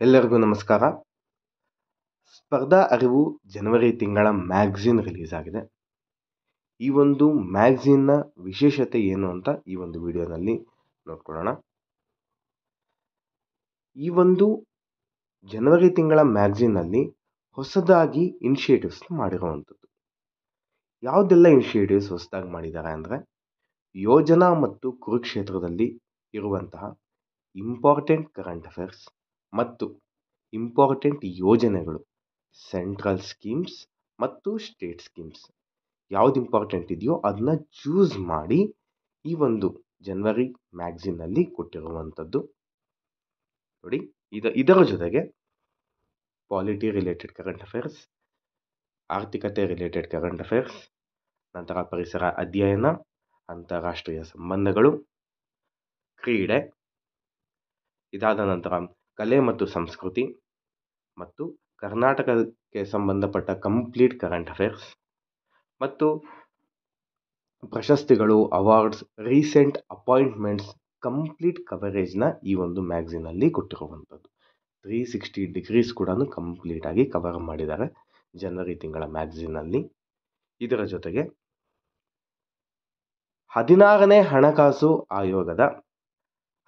ಎಲ್ಲರಿಗೂ ನಮಸ್ಕಾರ. ಸ್ಪರ್ಧಾ ಅರಿವು ಜನವರಿ ತಿಂಗಳ ಮ್ಯಾಗಝಿನ್ ರಿಲೀಸ್ ಆಗಿದೆ. ಈ ಒಂದು ಮ್ಯಾಗಝಿನ್ನ ವಿಶೇಷತೆ ಏನು ಅಂತ ಈ ಒಂದು ವಿಡಿಯೋನಲ್ಲಿ ನೋಡ್ಕೊಳ್ಳೋಣ. ಈ ಒಂದು ಜನವರಿ ತಿಂಗಳ ಮ್ಯಾಗಝಿನ್ನಲ್ಲಿ ಹೊಸದಾಗಿ ಇನಿಷಿಯೇಟಿವ್ಸ್ ಮಾಡಿರುವಂಥದ್ದು. ಯಾವುದೆಲ್ಲ ಇನಿಷಿಯೇಟಿವ್ಸ್ ಹೊಸದಾಗಿ ಮಾಡಿದ್ದಾರೆ ಅಂದರೆ, ಯೋಜನಾ ಮತ್ತು ಕುರುಕ್ಷೇತ್ರದಲ್ಲಿ ಇರುವಂತಹ ಇಂಪಾರ್ಟೆಂಟ್ ಕರೆಂಟ್ ಅಫೇರ್ಸ್ ಮತ್ತು ಇಂಪಾರ್ಟೆಂಟ್ ಯೋಜನೆಗಳು, ಸೆಂಟ್ರಲ್ ಸ್ಕೀಮ್ಸ್ ಮತ್ತು ಸ್ಟೇಟ್ ಸ್ಕೀಮ್ಸ್ ಯಾವ್ದು ಇಂಪಾರ್ಟೆಂಟ್ ಇದೆಯೋ ಅದನ್ನ ಚೂಸ್ ಮಾಡಿ ಈ ಒಂದು ಜನವರಿ ಮ್ಯಾಗಝಿನ್ನಲ್ಲಿ ಕೊಟ್ಟಿರುವಂಥದ್ದು. ನೋಡಿ, ಇದರ ಜೊತೆಗೆ ಪಾಲಿಟಿ ರಿಲೇಟೆಡ್ ಕರೆಂಟ್ ಅಫೇರ್ಸ್, ಆರ್ಥಿಕತೆ ರಿಲೇಟೆಡ್ ಕರೆಂಟ್ ಅಫೇರ್ಸ್, ನಂತರ ಪರಿಸರ ಅಧ್ಯಯನ, ಅಂತಾರಾಷ್ಟ್ರೀಯ ಸಂಬಂಧಗಳು, ಕ್ರೀಡೆ, ಇದಾದ ನಂತರ ಕಲೆ ಮತ್ತು ಸಂಸ್ಕೃತಿ ಮತ್ತು ಕರ್ನಾಟಕಕ್ಕೆ ಸಂಬಂಧಪಟ್ಟ ಕಂಪ್ಲೀಟ್ ಕರೆಂಟ್ ಅಫೇರ್ಸ್ ಮತ್ತು ಪ್ರಶಸ್ತಿಗಳು, ಅವಾರ್ಡ್ಸ್, ರೀಸೆಂಟ್ ಅಪಾಯಿಂಟ್ಮೆಂಟ್ಸ್ ಕಂಪ್ಲೀಟ್ ಕವರೇಜ್ನ ಈ ಒಂದು ಮ್ಯಾಗಝಿನಲ್ಲಿ ಕೊಟ್ಟಿರುವಂಥದ್ದು. 360 ಡಿಗ್ರೀಸ್ ಕೂಡ ಕಂಪ್ಲೀಟಾಗಿ ಕವರ್ ಮಾಡಿದ್ದಾರೆ ಜನವರಿ ತಿಂಗಳ ಮ್ಯಾಗಝಿನ್ನಲ್ಲಿ. ಇದರ ಜೊತೆಗೆ 16ನೇ ಹಣಕಾಸು ಆಯೋಗದ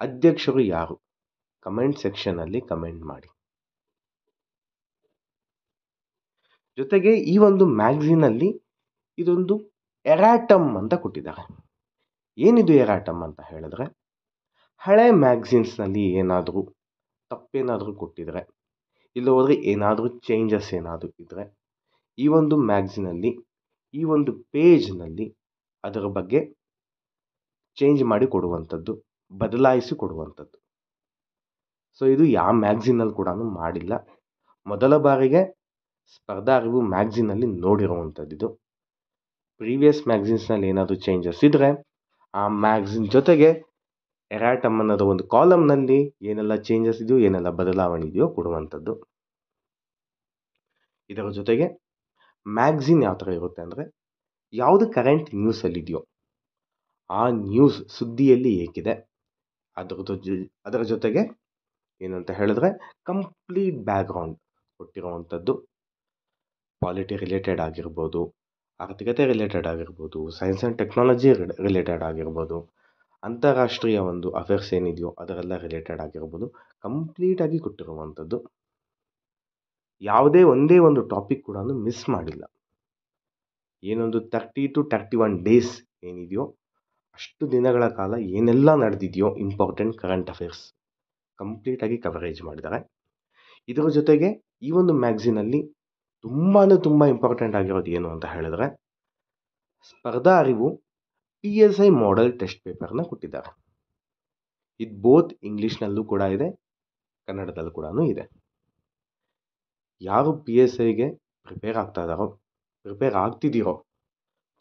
ಅಧ್ಯಕ್ಷರು ಯಾರು? ಕಮೆಂಟ್ ಸೆಕ್ಷನ್ನಲ್ಲಿ ಕಮೆಂಟ್ ಮಾಡಿ. ಜೊತೆಗೆ ಈ ಒಂದು ಮ್ಯಾಗಝಿನಲ್ಲಿ ಇದೊಂದು ಎರಾಟಮ್ ಅಂತ ಕೊಟ್ಟಿದ್ದಾರೆ. ಏನಿದು ಎರಾಟಮ್ ಅಂತ ಹೇಳಿದ್ರೆ, ಹಳೆ ಮ್ಯಾಗಝಿನ್ಸ್ನಲ್ಲಿ ಏನಾದರೂ ತಪ್ಪೇನಾದರೂ ಕೊಟ್ಟಿದ್ರೆ, ಇಲ್ಲ ಹೋದರೆ ಏನಾದರೂ ಚೇಂಜಸ್ ಏನಾದರೂ ಇದ್ದರೆ, ಈ ಒಂದು ಮ್ಯಾಗಝಿನಲ್ಲಿ ಈ ಒಂದು ಪೇಜ್ನಲ್ಲಿ ಅದರ ಬಗ್ಗೆ ಚೇಂಜ್ ಮಾಡಿ ಕೊಡುವಂಥದ್ದು, ಬದಲಾಯಿಸಿ ಕೊಡುವಂಥದ್ದು. ಸೊ ಇದು ಯಾವ ಮ್ಯಾಗಝಿನಲ್ಲಿ ಕೂಡ ಮಾಡಿಲ್ಲ. ಮೊದಲ ಬಾರಿಗೆ ಸ್ಪರ್ಧಾ ಅರಿವು ಮ್ಯಾಗಝಿನಲ್ಲಿ ನೋಡಿರುವಂಥದ್ದು ಇದು. ಪ್ರೀವಿಯಸ್ ಮ್ಯಾಗಝಿನ್ಸ್ನಲ್ಲಿ ಏನಾದರೂ ಚೇಂಜಸ್ ಇದ್ದರೆ ಆ ಮ್ಯಾಗಝಿನ್ ಜೊತೆಗೆ ಎರಾಟಮ್ ಅನ್ನೋದು ಒಂದು ಕಾಲಮ್ನಲ್ಲಿ ಏನೆಲ್ಲ ಚೇಂಜಸ್ ಇದೆಯೋ, ಏನೆಲ್ಲ ಬದಲಾವಣೆ ಇದೆಯೋ ಕೊಡುವಂಥದ್ದು. ಇದರ ಜೊತೆಗೆ ಮ್ಯಾಗಝಿನ್ ಯಾವ ಥರ ಇರುತ್ತೆ ಅಂದರೆ, ಯಾವುದು ಕರೆಂಟ್ ನ್ಯೂಸಲ್ಲಿದೆಯೋ ಆ ನ್ಯೂಸ್ ಸುದ್ದಿಯಲ್ಲಿ ಹೇಗಿದೆ ಅದರ ಜೊತೆಗೆ ಏನಂತ ಹೇಳಿದ್ರೆ ಕಂಪ್ಲೀಟ್ ಬ್ಯಾಕ್ಗ್ರೌಂಡ್ ಕೊಟ್ಟಿರುವಂಥದ್ದು. ಪಾಲಿಟಿ ರಿಲೇಟೆಡ್ ಆಗಿರ್ಬೋದು, ಆರ್ಥಿಕತೆ ರಿಲೇಟೆಡ್ ಆಗಿರ್ಬೋದು, ಸೈನ್ಸ್ ಆ್ಯಂಡ್ ಟೆಕ್ನಾಲಜಿ ರಿಲೇಟೆಡ್ ಆಗಿರ್ಬೋದು, ಅಂತಾರಾಷ್ಟ್ರೀಯ ಒಂದು ಅಫೇರ್ಸ್ ಏನಿದೆಯೋ ಅದರೆಲ್ಲ ರಿಲೇಟೆಡ್ ಆಗಿರ್ಬೋದು, ಕಂಪ್ಲೀಟಾಗಿ ಕೊಟ್ಟಿರುವಂಥದ್ದು. ಯಾವುದೇ ಒಂದೇ ಒಂದು ಟಾಪಿಕ್ ಕೂಡ ಮಿಸ್ ಮಾಡಿಲ್ಲ. ಏನೊಂದು 30 to 31 ಡೇಸ್ ಏನಿದೆಯೋ ಅಷ್ಟು ದಿನಗಳ ಕಾಲ ಏನೆಲ್ಲ ನಡೆದಿದೆಯೋ ಇಂಪಾರ್ಟೆಂಟ್ ಕರೆಂಟ್ ಅಫೇರ್ಸ್ ಕಂಪ್ಲೀಟಾಗಿ ಕವರೇಜ್ ಮಾಡಿದ್ದಾರೆ. ಇದರ ಜೊತೆಗೆ ಈ ಒಂದು ಮ್ಯಾಗಝಿನಲ್ಲಿ ತುಂಬ ಇಂಪಾರ್ಟೆಂಟ್ ಆಗಿರೋದು ಏನು ಅಂತ ಹೇಳಿದ್ರೆ, ಸ್ಪರ್ಧಾ ಅರಿವು PSI ಮಾಡೆಲ್ ಟೆಸ್ಟ್ ಪೇಪರ್ನ ಕೊಟ್ಟಿದ್ದಾರೆ. ಇದು ಬೋತ್ ಇಂಗ್ಲೀಷ್ನಲ್ಲೂ ಕೂಡ ಇದೆ, ಕನ್ನಡದಲ್ಲೂ ಕೂಡ ಇದೆ. ಯಾರು PSIಗೆ ಪ್ರಿಪೇರ್ ಆಗ್ತಿದ್ದೀರೋ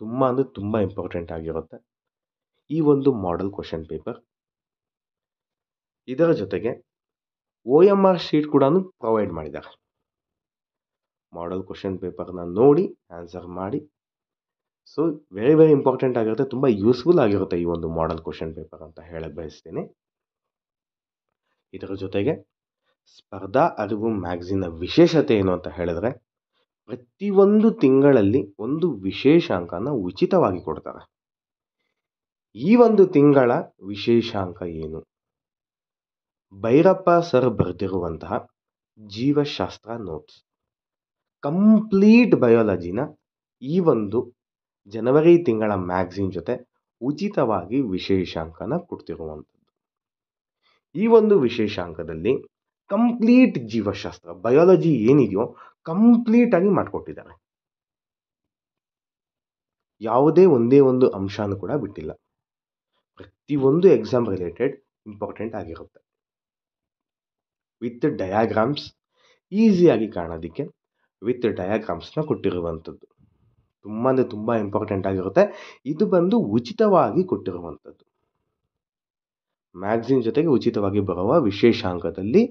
ತುಂಬ ಇಂಪಾರ್ಟೆಂಟ್ ಆಗಿರುತ್ತೆ ಈ ಒಂದು ಮಾಡೆಲ್ ಕ್ವಶನ್ ಪೇಪರ್. ಇದರ ಜೊತೆಗೆ OMR ಶೀಟ್ ಕೂಡ ಪ್ರೊವೈಡ್ ಮಾಡಿದ್ದಾರೆ. ಮಾಡೆಲ್ ಕ್ವಶನ್ ಪೇಪರ್ನ ನೋಡಿ ಆನ್ಸರ್ ಮಾಡಿ. ಸೊ ವೆರಿ ಇಂಪಾರ್ಟೆಂಟ್ ಆಗಿರುತ್ತೆ, ತುಂಬ ಯೂಸ್ಫುಲ್ ಆಗಿರುತ್ತೆ ಈ ಒಂದು ಮಾಡೆಲ್ ಕ್ವಶನ್ ಪೇಪರ್ ಅಂತ ಹೇಳಕ್ಕೆ ಬಯಸ್ತೀನಿ. ಇದರ ಜೊತೆಗೆ ಸ್ಪರ್ಧಾ ಅರಿವು ಮ್ಯಾಗಝಿನ್ನ ವಿಶೇಷತೆ ಏನು ಅಂತ ಹೇಳಿದ್ರೆ, ಪ್ರತಿಯೊಂದು ತಿಂಗಳಲ್ಲಿ ಒಂದು ವಿಶೇಷಾಂಕನ ಉಚಿತವಾಗಿ ಕೊಡ್ತಾರೆ. ಈ ಒಂದು ತಿಂಗಳ ವಿಶೇಷಾಂಕ ಏನು? ಭೈರಪ್ಪ ಸರ್ ಬರೆದಿರುವಂತಹ ಜೀವಶಾಸ್ತ್ರ ನೋಟ್ಸ್, ಕಂಪ್ಲೀಟ್ ಬಯಾಲಜಿನ ಈ ಒಂದು ಜನವರಿ ತಿಂಗಳ ಮ್ಯಾಗಝಿನ್ ಜೊತೆ ಉಚಿತವಾಗಿ ವಿಶೇಷಾಂಕನ ಕೊಡ್ತಿರುವಂಥದ್ದು. ಈ ಒಂದು ವಿಶೇಷಾಂಕದಲ್ಲಿ ಕಂಪ್ಲೀಟ್ ಜೀವಶಾಸ್ತ್ರ ಬಯಾಲಜಿ ಏನಿದೆಯೋ ಕಂಪ್ಲೀಟಾಗಿ ಮಾಡಿಕೊಟ್ಟಿದ್ದಾರೆ. ಯಾವುದೇ ಒಂದೇ ಒಂದು ಅಂಶನೂ ಕೂಡ ಬಿಟ್ಟಿಲ್ಲ. ಪ್ರತಿಯೊಂದು ಎಕ್ಸಾಮ್ ರಿಲೇಟೆಡ್ ಇಂಪಾರ್ಟೆಂಟ್ ಆಗಿರುತ್ತೆ. ವಿತ್ ಡಯಾಗ್ರಾಮ್ಸ್, ಈಸಿಯಾಗಿ ಕಾಣೋದಕ್ಕೆ ವಿತ್ ಡಯಾಗ್ರಾಮ್ಸ್ನ ಕೊಟ್ಟಿರುವಂಥದ್ದು. ತುಂಬ ಇಂಪಾರ್ಟೆಂಟ್ ಆಗಿರುತ್ತೆ. ಇದು ಬಂದು ಉಚಿತವಾಗಿ ಕೊಟ್ಟಿರುವಂಥದ್ದು. ಮ್ಯಾಗಝಿನ್ ಜೊತೆಗೆ ಉಚಿತವಾಗಿ ಬರುವ ವಿಶೇಷಾಂಕದಲ್ಲಿ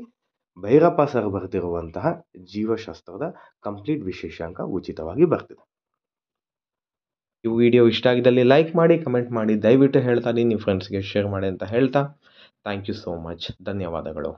ಭೈರಪ್ಪ ಸರ್ ಬರೆದಿರುವಂತಹ ಜೀವಶಾಸ್ತ್ರದ ಕಂಪ್ಲೀಟ್ ವಿಶೇಷಾಂಕ ಉಚಿತವಾಗಿ ಬರ್ತಿದೆ. ಈ ವಿಡಿಯೋ ಇಷ್ಟ ಆಗಿದ್ದಲ್ಲಿ ಲೈಕ್ ಮಾಡಿ, ಕಮೆಂಟ್ ಮಾಡಿ, ದಯವಿಟ್ಟು ಹೇಳ್ತಾ ನಿಮ್ಮ ಫ್ರೆಂಡ್ಸ್ಗೆ ಶೇರ್ ಮಾಡಿ ಅಂತ ಹೇಳ್ತಾ ಥ್ಯಾಂಕ್ ಯು ಸೋ ಮಚ್. ಧನ್ಯವಾದಗಳು.